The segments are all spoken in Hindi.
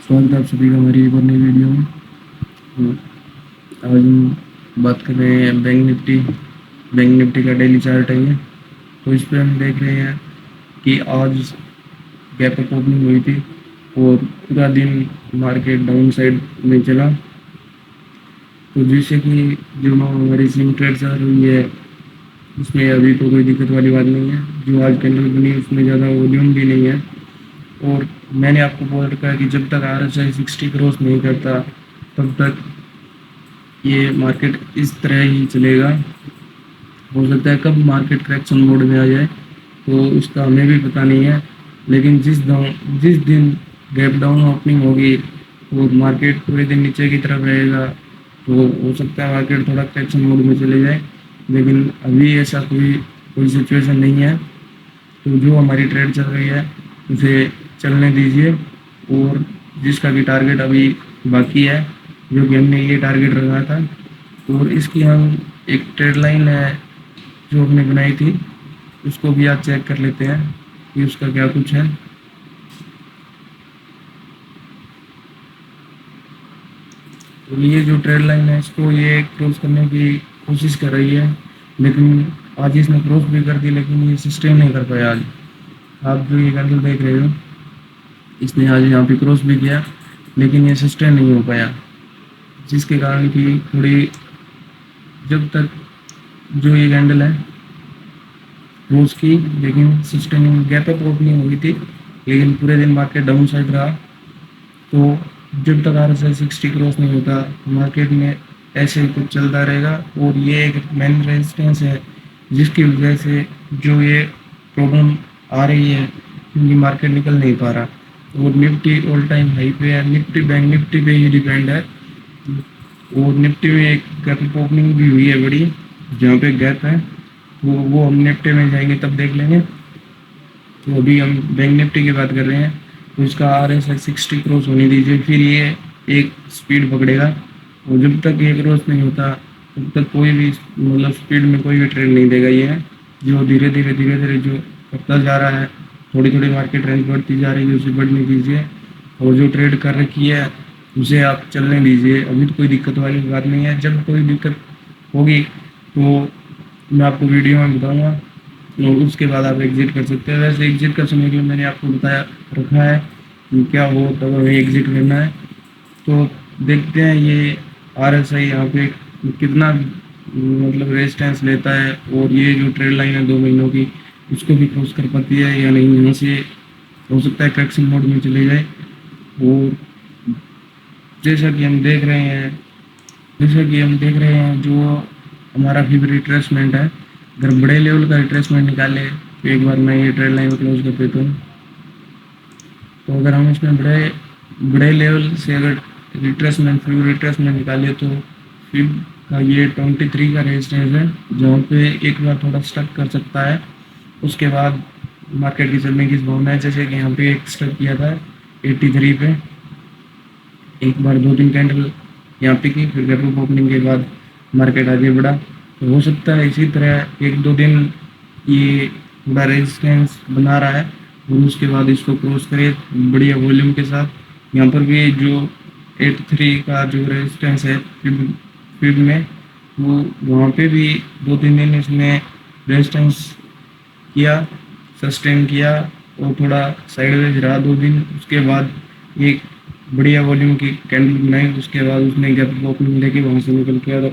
स्वागत है आप सभी का हमारी एक और नई वीडियो में। आज हम बात कर रहे हैं बैंक निफ्टी का डेली चार्ट है ये। तो इस पे हम देख रहे हैं कि आज गैप अप ओपनिंग हुई थी और पूरा दिन मार्केट डाउन साइड में चला। तो जिससे कि जो हमारी स्विंग ट्रेड चल रही है उसमें अभी तो कोई दिक्कत वाली बात नहीं है। जो आज कैंडल बनी उसमें ज़्यादा वॉल्यूम भी नहीं है। और मैंने आपको बोल रखा है कि जब तक RSI 60 क्रॉस नहीं करता तब तक ये मार्केट इस तरह ही चलेगा। हो सकता है कब मार्केट करेक्शन मोड में आ जाए तो इसका हमें भी पता नहीं है। लेकिन जिस दिन गैप डाउन ओपनिंग होगी और मार्केट पूरे दिन नीचे की तरफ रहेगा तो हो सकता है मार्केट थोड़ा करेक्शन मोड में चले जाए। लेकिन अभी ऐसा कोई सिचुएशन नहीं है। तो जो हमारी ट्रेड चल रही है उसे चलने दीजिए। और जिसका भी टारगेट अभी बाकी है, जो कि हमने ये टारगेट रखा था और इसकी हम एक ट्रेड लाइन है जो हमने बनाई थी उसको भी आज चेक कर लेते हैं कि उसका क्या कुछ है। तो ये जो ट्रेड लाइन है इसको ये क्रॉस करने की कोशिश कर रही है, लेकिन आज इसने क्रॉस भी कर दी लेकिन ये सस्टेन नहीं कर पाया। आज आप जो ये कैंडल देख रहे हो इसने आज यहाँ पे क्रॉस भी किया लेकिन ये सस्टेन नहीं हो पाया, जिसके कारण कि थोड़ी जब तक जो ये कैंडल है रोज की लेकिन सस्टेनिंग गैप अप ओपनिंग हुई थी लेकिन पूरे दिन मार्केट डाउन साइड रहा। तो जब तक RSI 60 क्रॉस नहीं होता मार्केट में ऐसे ही कुछ चलता रहेगा। और ये एक मेन रेजिस्टेंस है जिसकी वजह से जो ये प्रॉब्लम आ रही है क्योंकि मार्केट निकल नहीं पा रहा। और निफ्टी ऑल टाइम हाई पे है, निफ्टी बैंक निफ्टी पे ही डिपेंड है। और निफ्टी में एक गैप ओपनिंग भी हुई है बड़ी, जहाँ पे गैप है वो हम निफ्टी में जाएंगे तब देख लेंगे। तो अभी हम बैंक निफ्टी की बात कर रहे हैं। तो इसका RSI 60 क्रॉस होने दीजिए, फिर ये एक स्पीड पकड़ेगा। और जब तक ये क्रॉस नहीं होता तब तक कोई भी मतलब स्पीड में कोई भी ट्रेड नहीं देगा। ये जो धीरे धीरे जो करता जा रहा है, थोड़ी थोड़ी मार्केट रेंज बढ़ती जा रही है उसे बढ़ने दीजिए। और जो ट्रेड कर रखी है उसे आप चलने दीजिए। अभी तो कोई दिक्कत वाली बात नहीं है, जब कोई दिक्कत होगी तो मैं आपको वीडियो में बताऊंगा और उसके बाद आप एग्जिट कर सकते हैं। वैसे एग्जिट का समय मैंने आपको बताया रखा है कि क्या हो तब हमें एग्जिट करना है। तो देखते हैं ये RSI यहाँ पे कितना मतलब रेजिस्टेंस लेता है और ये जो ट्रेड लाइन है 2 महीनों की उसको भी क्रॉस कर पाती है या नहीं। यहाँ से हो सकता है करेक्शन मोड में चले जाए। और जैसा कि हम देख रहे हैं जो हमारा फिर रिट्रेसमेंट है, अगर बड़े लेवल का रिट्रेसमेंट निकाले तो एक बार मैं ये ट्रेड लाइन को क्लोज कर देता हूँ। तो अगर हम इसमें बड़े बड़े लेवल से अगर रिट्रेसमेंट निकाले तो फिर का ये 23 का रेजिस्टेंस है जहाँ पे एक बार थोड़ा स्टक कर सकता है। उसके बाद मार्केट की चलने की संभावना है, जैसे कि यहाँ पे एक स्टक किया था 83 पे, एक बार 2-3 कैंडल यहाँ पे की, फिर गैप अप ओपनिंग के बाद मार्केट आगे बढ़ा। तो हो सकता है इसी तरह 1-2 दिन ये थोड़ा रेजिस्टेंस बना रहा है और उसके बाद इसको क्रॉस करे बढ़िया वॉल्यूम के साथ। यहाँ पर भी जो 83 का जो रेजिस्टेंस है फिब में, वो वहाँ पे भी 2-3 दिन इसने रेजिस्टेंस किया, सस्टेन किया और थोड़ा साइडवेज रहा 2 दिन। उसके बाद एक बढ़िया वॉल्यूम की कैंडल बनाई, उसके बाद उसने गैप ओपनिंग लेके वहाँ से निकल के आया।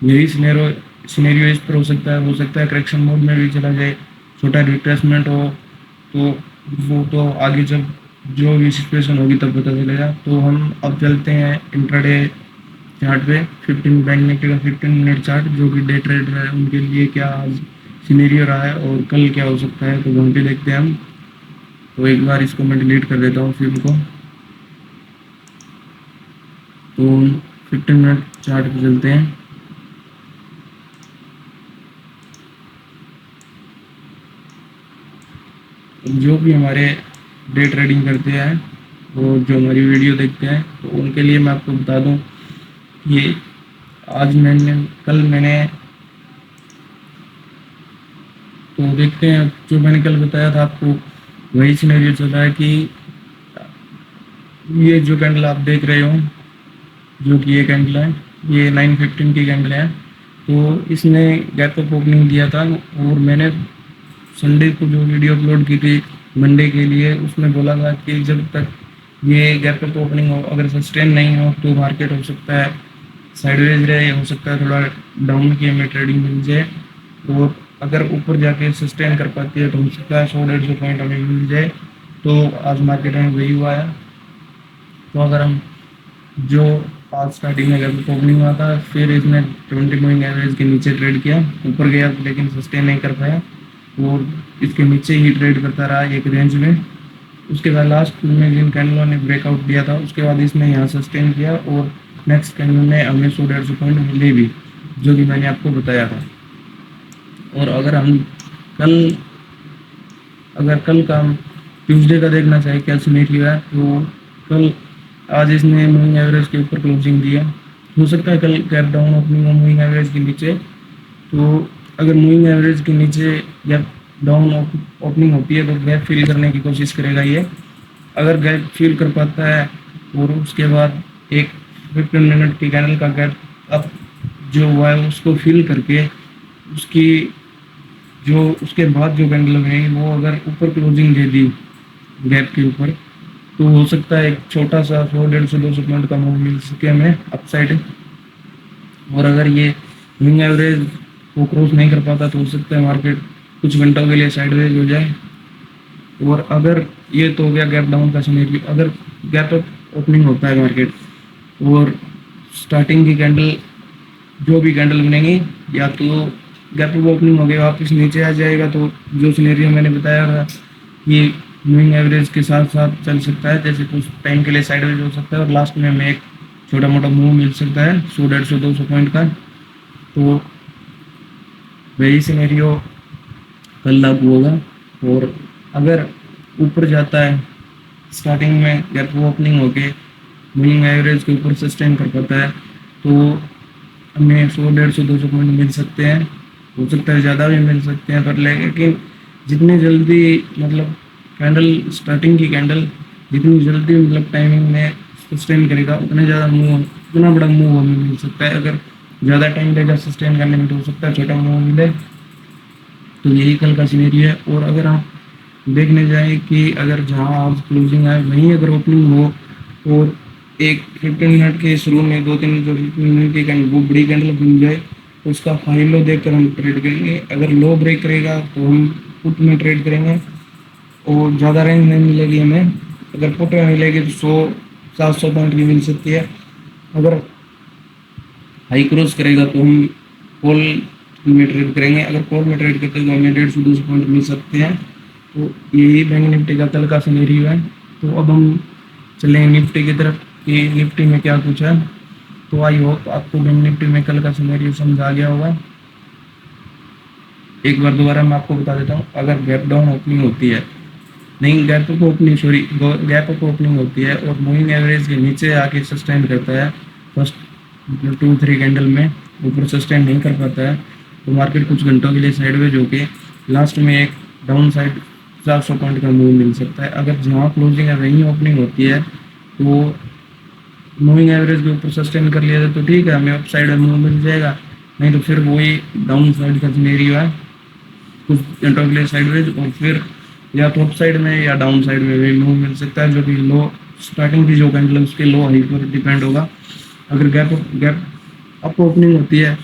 यही सिनेरियो इस पर हो सकता है करेक्शन मोड में भी चला जाए, छोटा रिट्रेसमेंट हो तो वो तो आगे जब जो भी सिचुएशन होगी तब पता चलेगा। तो हम अब चलते हैं इंट्राडे चार्ट पे, 15 बैंक निफ्टी का 15 मिनट चार्ट, जो कि डे ट्रेडर है उनके लिए क्या आज सिनेरियो रहा है और कल क्या हो सकता है, तो वहाँ पे देखते हैं हम। तो एक बार इसको मैं डिलीट कर देता हूँ फिर को। तो 15 मिनट चार्ट पे चलते हैं। जो भी हमारे डे ट्रेडिंग करते हैं और जो हमारी वीडियो देखते हैं तो उनके लिए मैं आपको बता दूं ये कल मैंने तो देखते हैं जो मैंने कल बताया था आपको वही सिनेरियो चल रहा है कि ये जो कैंडल आप देख रहे हो, जो कि ये कैंडल है, ये 9:15 की कैंडल है। तो इसने गैप अप ओपनिंग दिया था, और मैंने संडे को जो वीडियो अपलोड की थी मंडे के लिए, उसमें बोला था कि जब तक ये गैप अप ओपनिंग हो, अगर सस्टेन नहीं हो तो मार्केट हो सकता है साइडवेज रहे, या हो सकता है थोड़ा डाउन की हमें ट्रेडिंग मिल जाए। और अगर ऊपर जाके सस्टेन कर पाती है तो हो सकता है 100-150 पॉइंट हमें मिल जाए। तो आज मार्केट में वही हुआ है। तो अगर हम जो आज स्टार्टिंग में गैप ओपनिंग हुआ था, फिर इसने 20 मूविंग एवरेज के नीचे ट्रेड किया, ऊपर गया लेकिन सस्टेन नहीं कर पाया, और इसके नीचे ही ट्रेड करता रहा एक रेंज में। उसके बाद लास्ट में जिन कैंडलों ने ब्रेकआउट दिया था, उसके बाद इसने यहाँ सस्टेन किया, और नेक्स्ट कैंडल में हमें 100-150 पॉइंट मिले भी, जो कि मैंने आपको बताया था। और अगर हम कल अगर कल का हम ट्यूसडे का देखना चाहे क्या सिनेरियो है, तो कल आज इसने मूविंग एवरेज के ऊपर क्लोजिंग दिया, हो सकता है कल गैप डाउन ओपनिंग हो मूविंग एवरेज के नीचे। तो अगर मूविंग एवरेज के नीचे गैप डाउन ओपनिंग होती है तो गैप फिल करने की कोशिश करेगा ये। अगर गैप फिल कर पाता है और उसके बाद एक 15 मिनट की कैंडल का गैप अप जो हुआ है उसको फिल करके, उसकी जो उसके बाद जो कैंडल बनेगी वो अगर ऊपर क्लोजिंग दे दी गैप के ऊपर, तो हो सकता है एक छोटा सा 100, 150, 200 पॉइंट का मूव मिल सके हमें अपसाइड। और अगर ये मूविंग एवरेज को क्रॉस नहीं कर पाता तो हो सकता है मार्केट कुछ घंटों के लिए साइडवेज हो जाए। और अगर ये तो हो गया गैप डाउन का सिनेरियो, अगर गैप अप ओपनिंग होता है मार्केट और स्टार्टिंग की कैंडल जो भी कैंडल बनेंगी, या तो गैप अप ओपनिंग हो गया वापस नीचे आ जाएगा, तो जो सिनेरियो मैंने बताया था कि मूविंग एवरेज के साथ साथ चल सकता है, जैसे कुछ टाइम के लिए साइडवेज हो सकता है और लास्ट में हमें एक छोटा मोटा मूव मिल सकता है 100, 150, 200 पॉइंट का। तो वही सिनेरियो कल लागू होगा। और अगर ऊपर जाता है स्टार्टिंग में गैप ओपनिंग होके मूविंग एवरेज के ऊपर सस्टेन कर पाता है, तो हमें 100, 150, 200 पॉइंट मिल सकते हैं, हो सकता है ज़्यादा भी मिल सकते हैं, पर लेकिन जितनी जल्दी मतलब कैंडल स्टार्टिंग की कैंडल जितनी जल्दी मतलब टाइमिंग में सस्टेन करेगा उतने ज़्यादा मूव उतना बड़ा मूव हमें मिल सकता है। अगर ज़्यादा टाइम लेगा सस्टेन करने में तो हो सकता है छोटा मूव मिले। तो यही कल का सिनेरियो है। और अगर हम देखने जाएं कि अगर जहां आज क्लोजिंग है वहीं अगर ओपनिंग हो और एक 15 मिनट के शुरू में 2-3 जो 15 मिनट की कैंडल वो बड़ी कैंडल बन जाए, तो उसका हाई लो देखकर हम ट्रेड करेंगे। अगर लो ब्रेक करेगा तो हम पुट में ट्रेड करेंगे, और ज़्यादा रेंज नहीं मिलेगी हमें। अगर पुट में मिलेगी तो 100-700 पॉइंट की मिल सकती है। अगर हाई क्रॉस करेगा तो हम कॉल में ट्रेड करेंगे, अगर कॉल में ट्रेड करते हैं तो हमें 150-200 पॉइंट मिल सकते हैं। तो यही बैंक निफ्टी का कल का सिनेरियो है। तो अब हम चलेंगे निफ्टी की तरफ कि निफ्टी में क्या कुछ है। तो आई होप आपको बैंक निफ्टी में कल का सिनेरियो समझ आ गया होगा। एक बार दोबारा मैं आपको बता देता हूँ, अगर गैप डाउन ओपनिंग होती है, नहीं gap up opening sorry gap up opening होती है और मूविंग एवरेज के नीचे आके सस्टेन करता है फर्स्ट 2-3 कैंडल में, ऊपर सस्टेन नहीं कर पाता है, तो मार्केट कुछ घंटों के लिए साइडवेज होके लास्ट में एक डाउन साइड 400 पॉइंट का मूव मिल सकता है। अगर जहाँ क्लोजिंग है वहीं ओपनिंग होती है तो मूविंग एवरेज के ऊपर सस्टेन कर लिया जाए तो ठीक है, हमें अप साइड में मूव मिल जाएगा। नहीं तो फिर वही डाउन साइड का सिनेरियो है, कुछ घंटों के लिए साइडवेज, और फिर या तो अप साइड में या डाउन साइड में भी मूव मिल सकता है, जो कि लो स्टार्टिंग की जो कैंडल है उसके लो हाई पर डिपेंड होगा। अगर गैप अप ओपनिंग होती है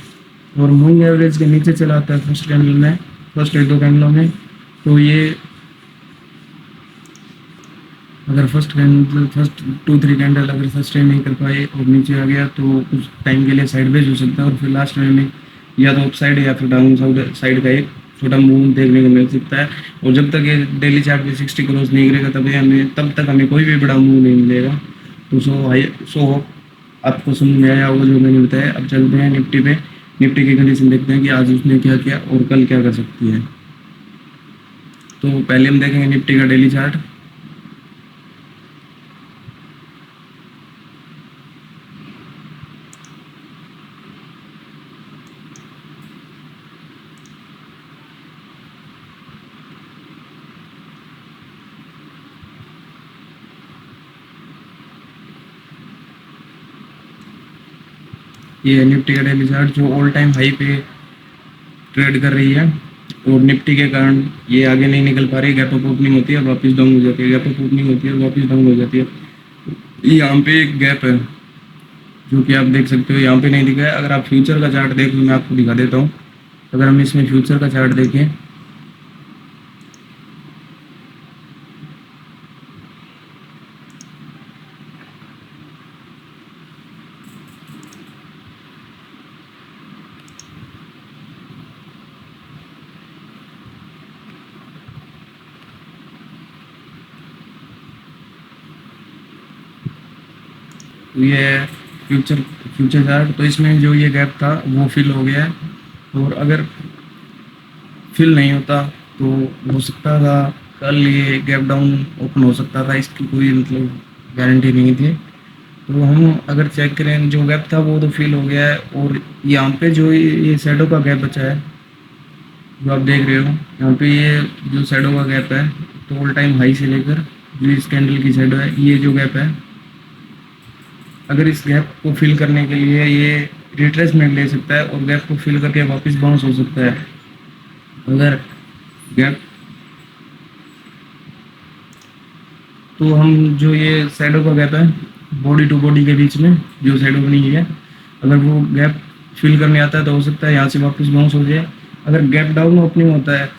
और मूविंग एवरेज के नीचे चला आता है फर्स्ट कैंडल में, फर्स्ट 1-2 कैंडलों में, तो ये अगर फर्स्ट 2-3 कैंडल अगर सस्टेन नहीं कर पाए और नीचे आ गया तो कुछ टाइम के लिए साइडवेज हो सकता है, और फिर लास्ट में हमें या तो अप साइड या फिर डाउन साइड का एक छोटा मूव देखने को मिल सकता है। और जब तक ये डेली चार्ट पे 60 क्रॉस नहीं करेगा तब तक हमें कोई भी बड़ा मूव नहीं मिलेगा। तो सो होप आपको समझ में आया होगा जो मैंने बताया। अब चलते हैं निफ्टी पे, निफ्टी की कंडीशन देखते हैं कि आज उसने क्या किया और कल क्या कर सकती है। तो पहले हम देखेंगे निफ्टी का डेली चार्ट। ये निफ्टी का डेली चार्ट जो ऑल टाइम हाई पे ट्रेड कर रही है, और निफ्टी के कारण ये आगे नहीं निकल पा रही, गैप अप ओपनिंग होती है वापस डाउन हो जाती है, गैप अप ओपनिंग होती है वापस डाउन हो जाती है। यहाँ पे एक गैप है जो कि आप देख सकते हो, यहाँ पे नहीं दिखा है। अगर आप फ्यूचर का चार्ट देख लो, मैं आपको दिखा देता हूँ। अगर हम इसमें फ्यूचर का चार्ट देखें, तो ये फ्यूचर फ्यूचर चार्ट, तो इसमें जो ये गैप था वो फिल हो गया है, और अगर फिल नहीं होता तो हो सकता था कल ये गैप डाउन ओपन हो सकता था, इसकी कोई मतलब गारंटी नहीं थी। तो हम अगर चेक करें, जो गैप था वो तो फिल हो गया है, और यहाँ पे जो ये शैडो का गैप बचा है जो आप देख रहे हो, यहाँ पे ये जो शैडो का गैप है, तो ऑल टाइम हाई से लेकर जो इस कैंडल की शैडो है, ये जो गैप है, अगर इस गैप को फिल करने के लिए ये रिट्रेसमेंट ले सकता है और गैप को फिल करके वापस बाउंस हो सकता है। अगर गैप, तो हम जो ये शैडो का गैप है बॉडी टू बॉडी के बीच में जो शैडो बनी हुई है, अगर वो गैप फिल करने आता है तो हो सकता है यहाँ से वापस बाउंस हो जाए। अगर गैप डाउन ओपनिंग होता है,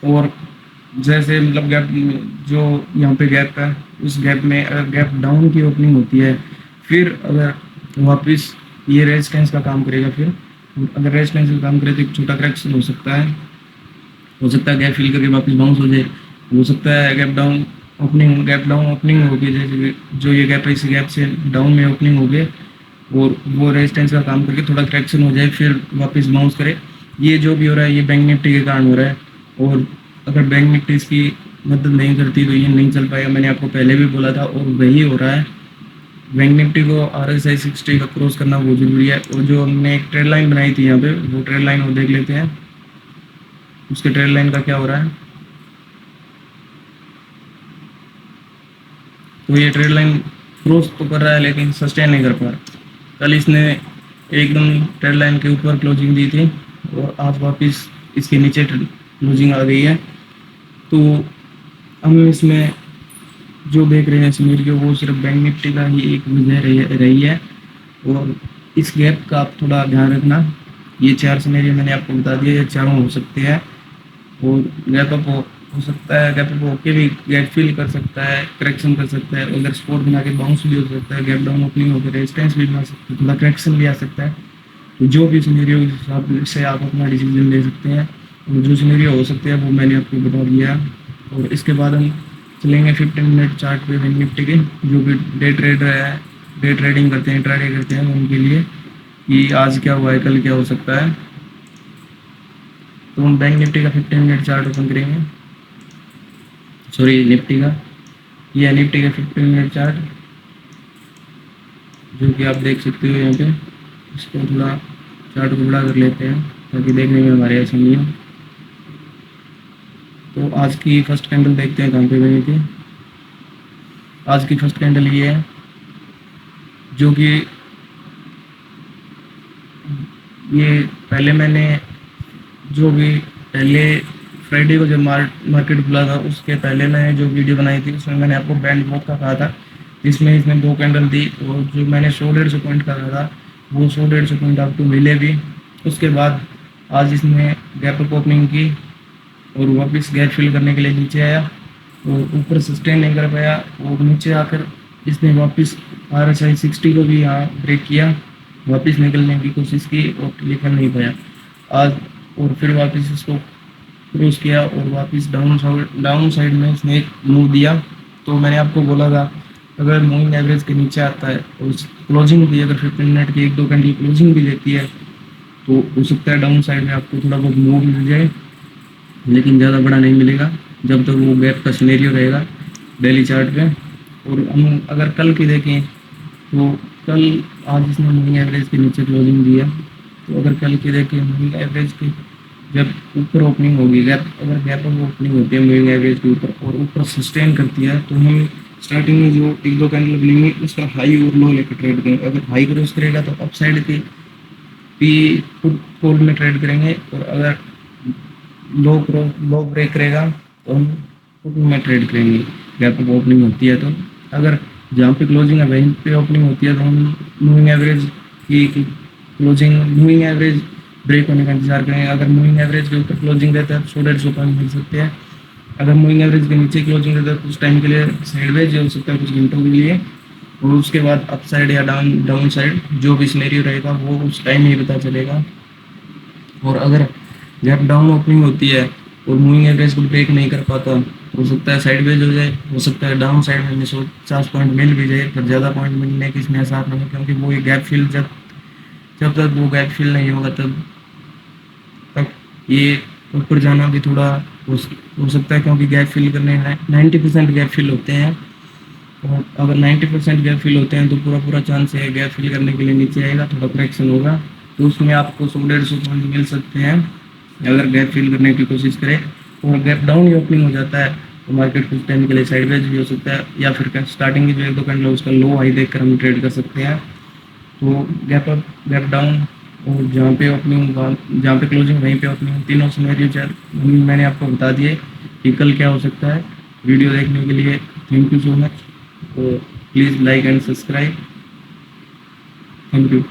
और जैसे मतलब गैप जो यहाँ पे गैप है, उस गैप में अगर गैप डाउन की ओपनिंग होती है, फिर अगर वापस ये रेजिस्टेंस का काम करेगा, फिर अगर रेजिस्टेंस का काम करे तो एक छोटा करेक्शन हो सकता है, गैप फिल करके वापस बाउंस हो जाए। हो सकता है गैप डाउन ओपनिंग होगी, जैसे जो ये गैप है इस गैप से डाउन में ओपनिंग हो गई और वो रेजिस्टेंस का काम करके थोड़ा करेक्शन हो जाए, फिर वापस बाउंस करे। ये जो भी हो रहा है ये बैंक निफ्टी के कारण हो रहा है, और अगर बैंक निफ्टी इसकी मदद नहीं करती तो ये नहीं चल पाएगा। मैंने आपको पहले भी बोला था, और वही हो रहा है। बैंक निफ्टी को RSI 60 का क्रॉस करना बहुत जरूरी है, और जो हमने एक ट्रेड लाइन बनाई थी यहाँ पे, वो ट्रेड लाइन वो देख लेते हैं उसके ट्रेड लाइन का क्या हो रहा है। तो ये ट्रेड लाइन क्रॉस तो कर रहा है लेकिन सस्टेन नहीं कर पा रहा। कल इसने एकदम ट्रेड लाइन के ऊपर क्लोजिंग दी थी, और आज वापस इसके नीचे क्लोजिंग आ गई है। तो हम इसमें जो देख रहे हैं सिनेरियो, वो सिर्फ बैंक निफ्टी का ही एक वजह रही है, और इस गैप का आप थोड़ा ध्यान रखना। ये 4 सिनेरियो मैंने आपको बता दिया, ये चारों हो सकते हैं, और गैप अप हो सकता है, गैप अप होके भी गैप फिल कर सकता है, करेक्शन कर सकता है, अगर सपोर्ट बना के बाउंस भी हो सकता है, गैप डाउन ओपनिंग होकर रेजिस्टेंस भी बना सकता है, थोड़ा करेक्शन भी आ सकता है। तो जो भी सिनेरियो उस हिसाब से आप अपना डिसीजन ले सकते हैं, और जो सिनेरियो हो सकते हैं वो मैंने आपको बता दिया। और इसके बाद हम चलेंगे 15 मिनट चार्ट पे बैंक निफ्टी के, जो भी डे ट्रेडर है, डे ट्रेडिंग करते हैं, इंट्राडे करते हैं, उनके लिए कि आज क्या हुआ है, कल क्या हो सकता है। तो हम बैंक निफ्टी का 15 मिनट चार्ट ओपन करेंगे, सॉरी निफ्टी का, ये निफ्टी का 15 मिनट चार्ट जो कि आप देख सकते हो यहाँ पे। इसको थोड़ा चार्ट को बड़ा कर लेते हैं ताकि देखने में हमारे आसानी हो। तो आज की फर्स्ट कैंडल देखते हैं कहाँ पे बनी थी। आज की फर्स्ट कैंडल ये है, जो कि ये पहले मैंने जो भी पहले फ्राइडे को जब मार्केट खुला था उसके पहले मैंने जो वीडियो बनाई थी उसमें मैंने आपको बैंड वॉक का कहा था, जिसमें इसने 2 कैंडल दी, और जो मैंने 100-150 पॉइंट का कहा था वो 100-150 पॉइंट आपको मिले भी। उसके बाद आज इसने गैप अप ओपनिंग की और वापस गैप फिल करने के लिए नीचे आया, और ऊपर सस्टेन नहीं कर पाया, और नीचे आकर इसने वापस RSI 60 को भी यहाँ ब्रेक किया, वापस निकलने की कोशिश की और निकल नहीं पाया आज, और फिर वापस इसको क्रॉस किया और वापस डाउन साइड में इसने एक मूव दिया। तो मैंने आपको बोला था अगर मूविंग एवरेज के नीचे आता है और क्लोजिंग भी अगर 15 मिनट की 1-2 घंटे क्लोजिंग भी देती है तो हो सकता है डाउन साइड में आपको थोड़ा बहुत मूव मिल जाए, लेकिन ज़्यादा बड़ा नहीं मिलेगा जब तक वो गैप का सिनेरियो रहेगा डेली चार्ट पे। और हम अगर कल की देखें तो कल आज इसने मूविंग एवरेज के नीचे क्लोजिंग दी है, तो अगर कल की देखें मूविंग एवरेज की जब ऊपर ओपनिंग होगी, अगर गैप अप ओपनिंग होती है मूविंग एवरेज के ऊपर और ऊपर सस्टेन करती है, तो हम स्टार्टिंग में जो 1-2 कैंडल मिलेंगे उसका हाई और लो लेकर ट्रेड करेंगे। अगर हाई क्रॉस करेगा तो अप साइड की पी पुट कॉल में ट्रेड करेंगे, और अगर लो ब्रेक रहेगा तो हम पुट में ट्रेड करेंगे, गैप अप ओपनिंग होती है तो। अगर जहाँ पे क्लोजिंग है वहीं पे ओपनिंग होती है तो हम मूविंग एवरेज की क्लोजिंग, मूविंग एवरेज ब्रेक होने का इंतजार करेंगे। अगर मूविंग एवरेज के ऊपर क्लोजिंग रहता है तो 100-150 पॉइंट मिल सकते हैं। अगर मूविंग एवरेज के नीचे क्लोजिंग रहता है तो कुछ टाइम के लिए साइडवेज हो सकता है, कुछ घंटों के लिए, और उसके बाद अप साइड या डाउन साइड जो भी सिनेरियो रहेगा वो उस टाइम ही पता चलेगा। और अगर गैप डाउन ओपनिंग होती है और मूविंग एवरेज को ब्रेक नहीं कर पाता, हो सकता है साइडवेज हो जाए, हो सकता है डाउन साइड में 150 पॉइंट मिल भी जाए, पर ज़्यादा पॉइंट मिलने की इसमें आसार नहीं है, क्योंकि वो ये गैप फिल जब तक वो गैप फिल नहीं होगा तब तक ये ऊपर जाना भी थोड़ा हो सकता है, क्योंकि गैप फिल करने 90% गैप फिल होते हैं, और अगर 90% गैप फिल होते हैं तो पूरा चांस है गैप फिल करने के लिए नीचे आएगा, थोड़ा करेक्शन होगा, तो उसमें आपको 100-150 पॉइंट मिल सकते हैं अगर गैप फिल करने की कोशिश करें। और गैप डाउन ही ओपनिंग हो जाता है तो मार्केट कुछ टाइम के लिए साइडवेज भी हो सकता है, या फिर स्टार्टिंग की जो 1-2 कैंडल उसका लो हाई देखकर हम ट्रेड कर सकते हैं। तो गैप अप, गैप डाउन, और जहाँ पे ओपनिंग, जहाँ पे क्लोजिंग वहीं पे ओपनिंग, तीनों सिनेरियो मैंने आपको बता दिए कि कल क्या हो सकता है। वीडियो देखने के लिए थैंक यू सो मच। तो please like and subscribe. Thank you.